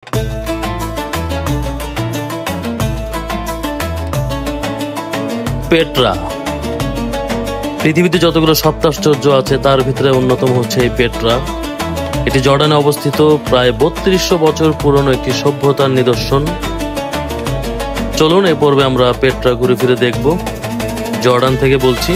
Petra পৃথিবীতে যতগুলো সপ্তাশ্চর্য আছে তার ভিতরে অন্যতম হচ্ছে এই পেট্রা। এটি জর্ডানে অবস্থিত প্রায় ৩২০০ বছর পুরনো একটি সভ্যতার নিদর্শন। চলুন এ পর্বে আমরা পেট্রা ঘুরে ফিরে দেখব। জর্ডান থেকে বলছি।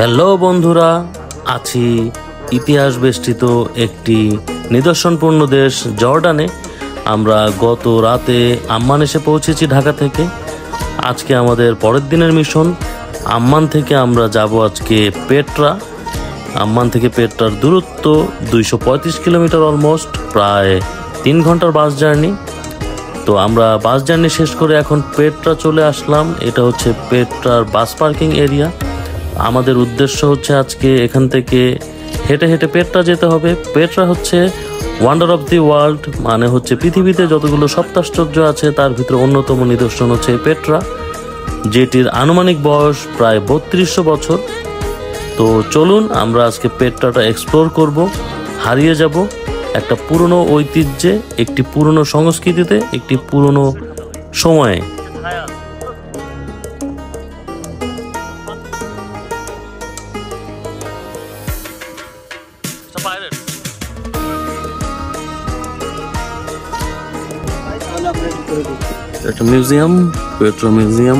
হ্যালো বন্ধুরা, আছি ইতিহাস বেষ্টিত একটি নিদর্শনপূর্ণ দেশ জর্ডানে। আমরা গত রাতে আম্মান এসে পৌঁছেছি ঢাকা থেকে। আজকে আমাদের পরের দিনের মিশন। আম্মান থেকে আমরা যাব আজকে পেট্রা। আম্মান থেকে পেট্রার দূরত্ব ২৩৫ কিলোমিটার, অলমোস্ট প্রায় ৩ ঘন্টার বাস জার্নি। তো আমরা বাস জার্নি শেষ করে এখন পেট্রা চলে আসলাম। এটা হচ্ছে পেট্রার বাস পার্কিং এরিয়া। আমাদের উদ্দেশ্য হচ্ছে আজকে এখান থেকে হেঁটে হেঁটে পেট্রা যেতে হবে। পেট্রা হচ্ছে ওয়ান্ডার অফ দি ওয়ার্ল্ড, মানে হচ্ছে পৃথিবীতে যতগুলো সপ্তাশ্চর্য আছে তার ভিতরে অন্যতম নিদর্শন হচ্ছে পেট্রা, যেটির আনুমানিক বয়স প্রায় ৩২০০ বছর। তো চলুন আমরা আজকে পেট্রাটা এক্সপ্লোর করব, হারিয়ে যাব একটা পুরনো ঐতিহ্যে, একটি পুরনো সংস্কৃতিতে, একটি পুরনো সময়ে। একটা মিউজিয়াম, পেট্রা মিউজিয়াম।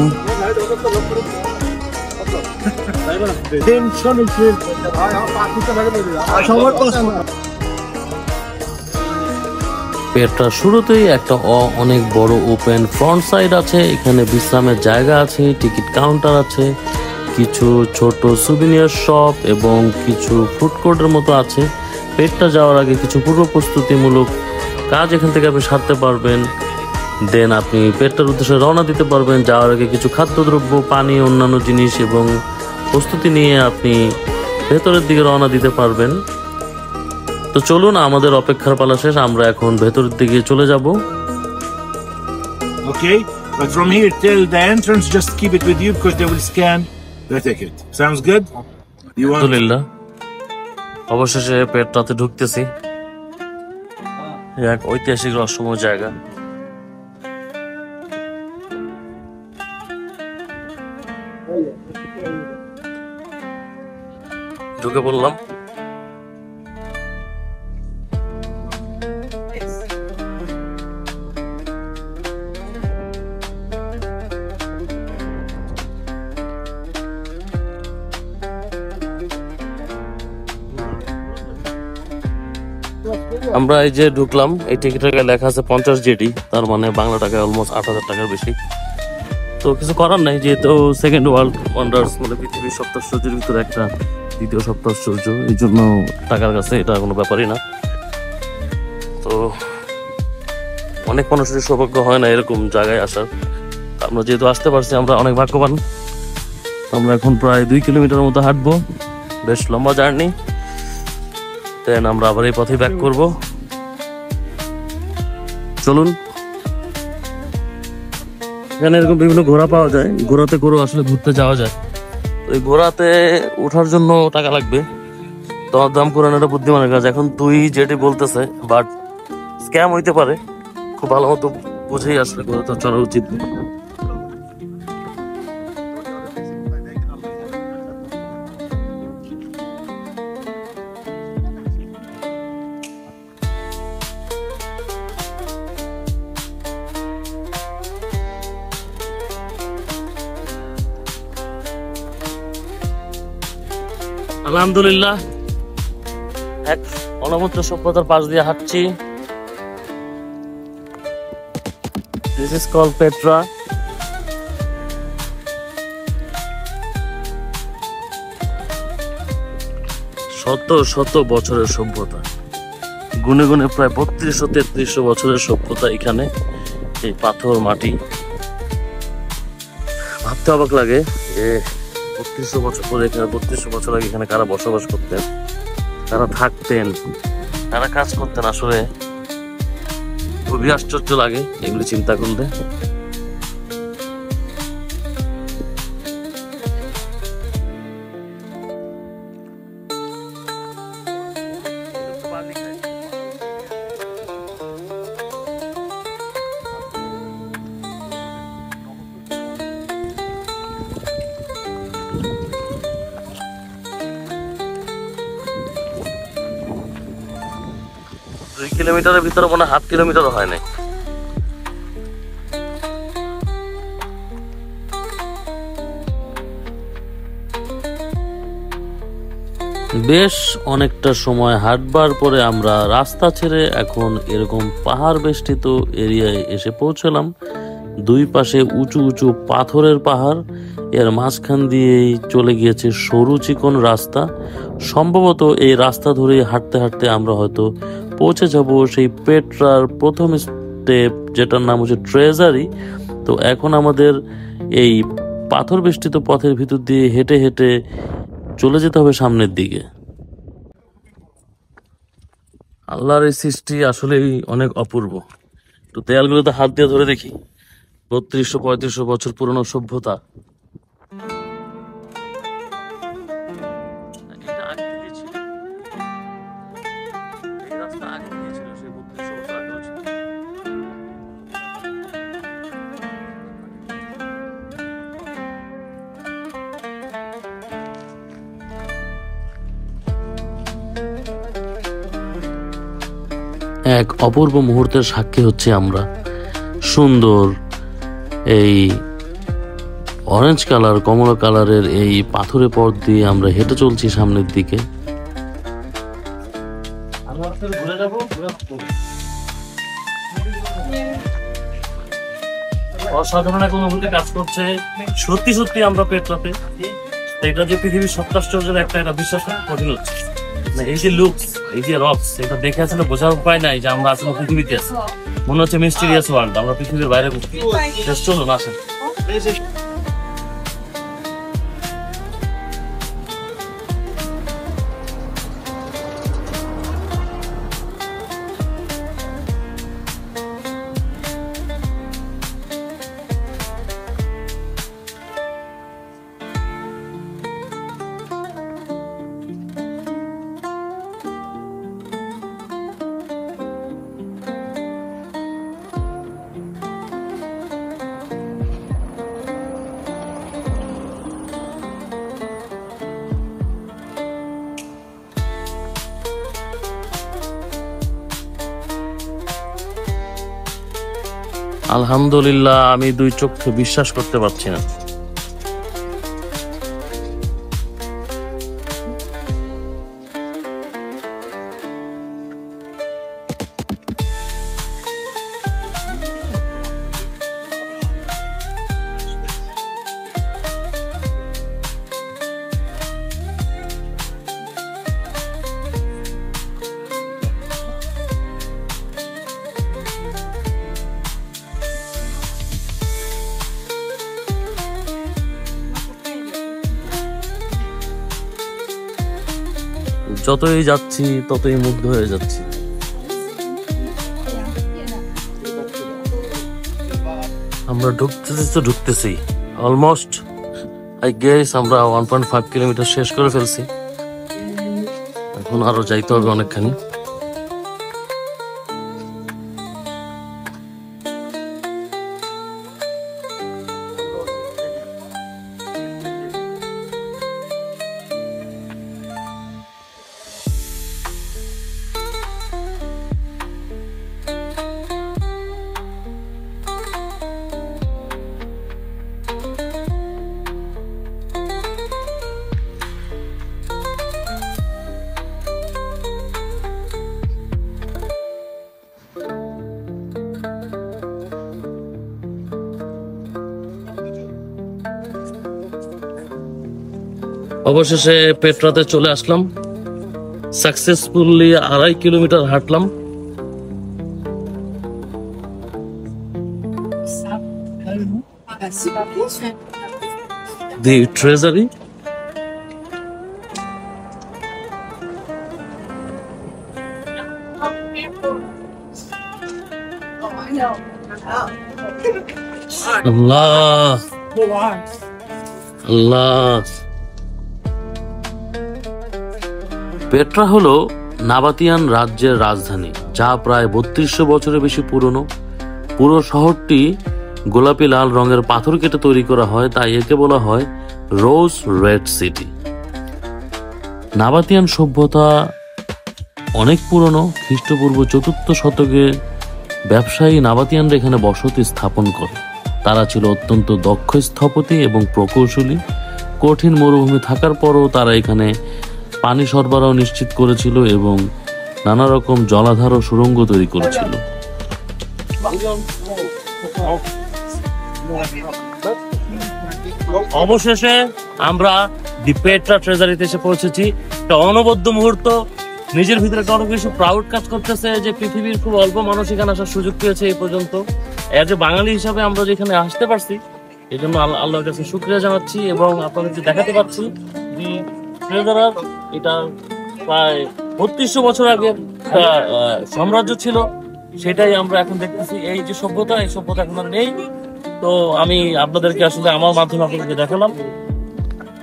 পেট্রা শুরুতেই একটা অনেক বড় ওপেন ফ্রন্ট সাইড আছে। এখানে বিশ্রামের জায়গা আছে, টিকিট কাউন্টার আছে, কিছু ছোট সুভিনিয়ার শপ এবং কিছু ফুড কোর্টের মতো আছে। পেট্রা যাওয়ার আগে কিছু পূর্ব প্রস্তুতিমূলক কাজ এখান থেকে আপনি সারতে পারবেন। দেন আপনি পেট্রার উদ্দেশ্যে রওনা দিতে পারবেন। যাওয়ার আগে কিছু খাদ্যদ্রব্য, পানি, অন্যান্য জিনিস এবং প্রস্তুতি নিয়ে আপনি ভেতরের দিকে রওনা দিতে পারবেন। তো চলুন, আমাদের অপেক্ষার পালা শেষ, আমরা এখন ভেতরের দিকে চলে যাব। Okay, but from here till the entrance just keep it with you because they will scan the ticket. Sounds good? You want? আলহামদুলিল্লাহ, অবশেষে পেট্রাতে ঢুকতেছি। এক ঐতিহাসিক রহস্যময় জায়গা। ঢুকে পড়লাম। আমরা এই যে ঢুকলাম, এই টিকিটের লেখা আছে 50 জেডি, তার মানে বাংলা টাকায় অলমোস্ট ৮,০০০ টাকার বেশি। তো কিছু করার নাই, যেহেতু সেকেন্ড ওয়ার্ল্ড ওয়ান্ডার্স, মানে পৃথিবীর সপ্তাশ্চর্যের ভিতরে একটা দ্বিতীয় সপ্তাশ্চর্য, এই জন্য টাকার কাছে এটা কোনো ব্যাপারই না। তো অনেক মানুষের সৌভাগ্য হয় না এরকম জায়গায় আসার। আমরা যেহেতু আসতে পারছি, আমরা অনেক ভাগ্যবান। আমরা এখন প্রায় 2 কিলোমিটার মতো হাঁটবো, বেশ লম্বা জার্নি। দেন আমরা আবার এই পথে ব্যাক করব। চলুন। এখানে এরকম বিভিন্ন ঘোড়া পাওয়া যায়, ঘোড়াতে করেও আসলে ঘুরতে যাওয়া যায়। ওই ঘোড়াতে ওঠার জন্য টাকা লাগবে, তোমার দাম করে এটা বুদ্ধিমানের কাজ। এখন 2 জেডি বলতেছে, বাট স্ক্যাম হইতে পারে, খুব ভালো মতো বুঝেই আসলে ঘোড়াতে চড়া উচিত। আলহামদুলিল্লাহ, এক অনবদ্য সভ্যতার পাশ দিয়ে হাঁটছি। This is called Petra. শত শত বছরের সভ্যতা, গুনে গুনে প্রায় ৩২০০-৩৩০০ বছরের সভ্যতা এখানে। এই পাথর মাটি, ভাবতে অবাক লাগে যে 3200 বছর পরে এখানে, 3200 বছর আগে এখানে কারা বসবাস করতেন, কারা থাকতেন, কারা কাজ করতেন, আসলে খুবই আশ্চর্য লাগে এগুলি চিন্তা করলে। দুই কিলোমিটারের ভিতরে মনে হয় 1/2 কিলোমিটারও হয় নাই। বেশ অনেকটা সময় হাঁটবার পরে আমরা রাস্তা ছেড়ে এখন এরকম পাহাড় বেষ্টিত এরিয়ায় এসে পৌঁছলাম। দুই পাশে উঁচু উঁচু পাথরের পাহাড়, এর মাঝখান দিয়েই চলে গিয়েছে সরু চিকন রাস্তা। সম্ভবত এই রাস্তা ধরে হাঁটতে হাঁটতে আমরা হয়তো পৌঁছে যাব সেই পেট্রার প্রথম স্টেপ, যেটার নাম হচ্ছে ট্রেজারি। তো এখন আমাদের এই পাথর বেষ্টিত পথের ভিতর দিয়ে হেঁটে হেঁটে চলে যেতে হবে সামনের দিকে। আল্লাহর এই সৃষ্টি আসলেই অনেক অপূর্ব। তো দেয়ালগুলোতে হাত দিয়ে ধরে দেখি, 3200-3500 বছর পুরনো সভ্যতা। এটা আগে থেকে ছিল, এই রাস্তা আগে থেকে ছিল, সেই 3200 বছর আগেও ছিল। এক অপূর্ব মুহূর্তের সাক্ষী হচ্ছে আমরা। সুন্দর এই অরেঞ্জ কালার, কমলা কালারের এই পাথরের পথ দিয়ে আমরা হেঁটে চলছি সামনের দিকে। অসাধারণ এক অনুভূতি কাজ করছে। সত্যি সত্যি আমরা পেট্রাতে, এটা যে পৃথিবীর সপ্তাশ্চর্যের একটা, এটা বিশ্বাস করা কঠিন হচ্ছে। এই যে লুকস, এই যে রক্স, এটা দেখে আসলে বোঝার উপায় নাই যে আমরা আসলে পৃথিবীতে আছি। মনে হচ্ছে মিস্টিরিয়াস ওয়ার্ল্ড, আমরা পৃথিবীর বাইরে ঘুরছি। চলুন আসেন। আলহামদুলিল্লাহ, আমি দুই চোখে বিশ্বাস করতে পারছি না। যতই যাচ্ছি ততই মুগ্ধ হয়ে যাচ্ছি। আমরা ঢুকতেছি অলমোস্ট, আই গেস আমরা 1.5 কিলোমিটার শেষ করে ফেলছি। এখন আরো যাইতে হবে অনেকখানি। অবশেষে পেট্রাতে চলে আসলাম। সাকসেসফুলি 2.5 কিলোমিটার হাঁটলাম। দি ট্রেজারি আল্লাহ আল্লাহ। পেট্রা হলো নাবাতিয়ান রাজ্যের রাজধানী, যা প্রায় 3200 বছরের বেশি পুরনো। পুরো শহরটি গোলাপি লাল রঙের পাথর কেটে তৈরি করা হয়, তাই একে বলা হয় রোজ রেড সিটি। নাবাতিয়ান সভ্যতা অনেক পুরনো। খ্রিস্টপূর্ব 4র্থ শতকে ব্যবসায়ী নাবাতিয়ানরা এখানে বসতি স্থাপন করে। তারা ছিল অত্যন্ত দক্ষ স্থপতি এবং প্রকৌশলী। কঠিন মরুভূমি থাকার পরও তারা এখানে পানি সরবরাহ নিশ্চিত করেছিল এবং নানা রকম জলাধার ও সুড়ঙ্গ তৈরি করেছিল। অবশেষে আমরা দি পেট্রা ট্রেজারিতে এসে পৌঁছেছি। একটা অনবদ্য মুহূর্ত, নিজের ভিতরে একটা অনেক বেশি প্রাউড কাজ করতেছে যে পৃথিবীর খুব অল্প মানুষ এখানে আসার সুযোগ পেয়েছে এই পর্যন্ত। এজ এ বাঙালি হিসাবে আমরা যেখানে আসতে পারছি এই জন্য আল্লাহর কাছে শুকরিয়া জানাচ্ছি এবং আপনাদেরকে দেখাতে পারছি দি ট্রেজারার। এটা প্রায় 3200 বছর আগে একটা সাম্রাজ্য ছিল, সেটাই আমরা এখন দেখতেছি। এই যে সভ্যতা, এই সভ্যতা এখন আর নেই। তো আমি আপনাদেরকে আসলে আমার মাধ্যমে আপনাদেরকে দেখালাম।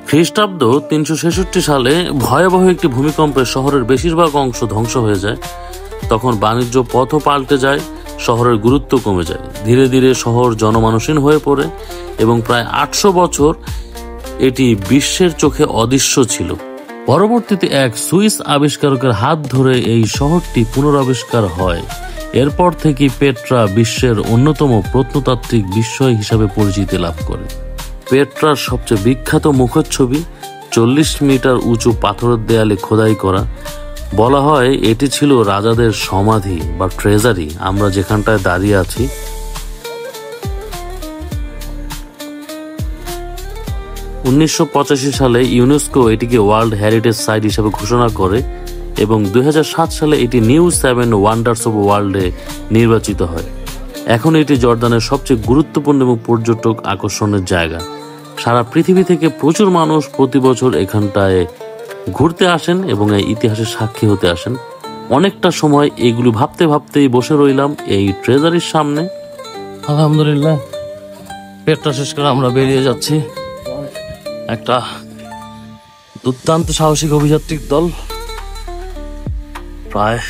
খ্রিস্টাব্দ 366 সালে ভয়াবহ একটি ভূমিকম্পে শহরের বেশিরভাগ অংশ ধ্বংস হয়ে যায়। তখন বাণিজ্য পথও পাল্টে যায়, শহরের গুরুত্ব কমে যায়। ধীরে ধীরে শহর জনমানবহীন হয়ে পড়ে এবং প্রায় 800 বছর এটি বিশ্বের চোখে অদৃশ্য ছিল। পরবর্তীতে এক সুইস আবিষ্কারকের হাত ধরে এই শহরটি পুনরাবিষ্কার হয়। এরপর থেকে পেট্রা বিশ্বের অন্যতম প্রত্নতাত্ত্বিক বিস্ময় হিসাবে পরিচিতি লাভ করে। পেট্রার সবচেয়ে বিখ্যাত মুখচ্ছবি 40 মিটার উঁচু পাথরের দেয়ালে খোদাই করা। বলা হয় এটি ছিল রাজাদের সমাধি বা ট্রেজারি। আমরা যেখানটায় দাঁড়িয়ে আছি, (1985) সালে ইউনেস্কো এটিকে ওয়ার্ল্ড হেরিটেজ সাইট হিসেবে ঘোষণা করে এবং 2007 সালে এটি নিউ 7 ওয়ান্ডার্স অব ওয়ার্ল্ডে নির্বাচিত হয়। এখন এটি জর্দানের সবচেয়ে গুরুত্বপূর্ণ এবং পর্যটক আকর্ষণের জায়গা। সারা পৃথিবী থেকে প্রচুর মানুষ প্রতি বছর এখানটায় ঘুরতে আসেন এবং এই ইতিহাসের সাক্ষী হতে আসেন। অনেকটা সময় এগুলি ভাবতে ভাবতেই বসে রইলাম এই ট্রেজারির সামনে। আলহামদুলিল্লাহ, পেট্রা শেষ করে আমরা বেরিয়ে যাচ্ছি। একটা দুর্দান্ত সাহসিক অভিযাত্রীর দল, প্রায়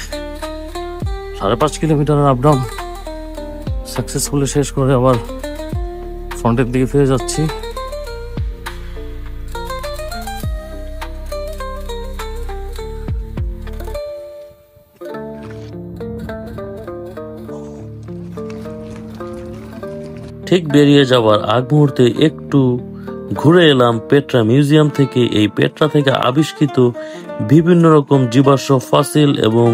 5.5 কিলোমিটারের আপডাউন সাকসেসফুলি শেষ করে আবার ফ্রন্টের দিকে ফিরে যাচ্ছি। ঠিক বেরিয়ে যাওয়ার আগ মুহূর্তে একটু ঘুরে এলাম পেট্রা মিউজিয়াম থেকে। এই পেট্রা থেকে আবিষ্কৃত বিভিন্ন রকম জীবাশ্ম, ফসিল এবং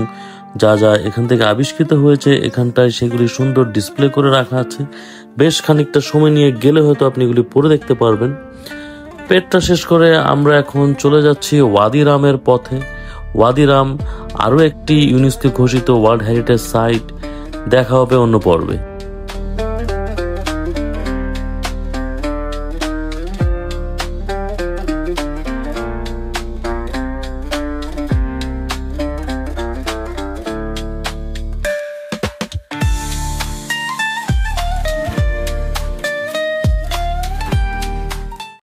যা যা এখান থেকে আবিষ্কৃত হয়েছে এখানটায় সেগুলি সুন্দর ডিসপ্লে করে রাখা আছে। বেশ খানিকটা সময় নিয়ে গেলে হয়তো আপনি এগুলি পড়ে দেখতে পারবেন। পেট্রা শেষ করে আমরা এখন চলে যাচ্ছি ওয়াদি রামের পথে। ওয়াদি রাম আরও একটি ইউনেস্কো ঘোষিত ওয়ার্ল্ড হেরিটেজ সাইট। দেখা হবে অন্য পর্বে।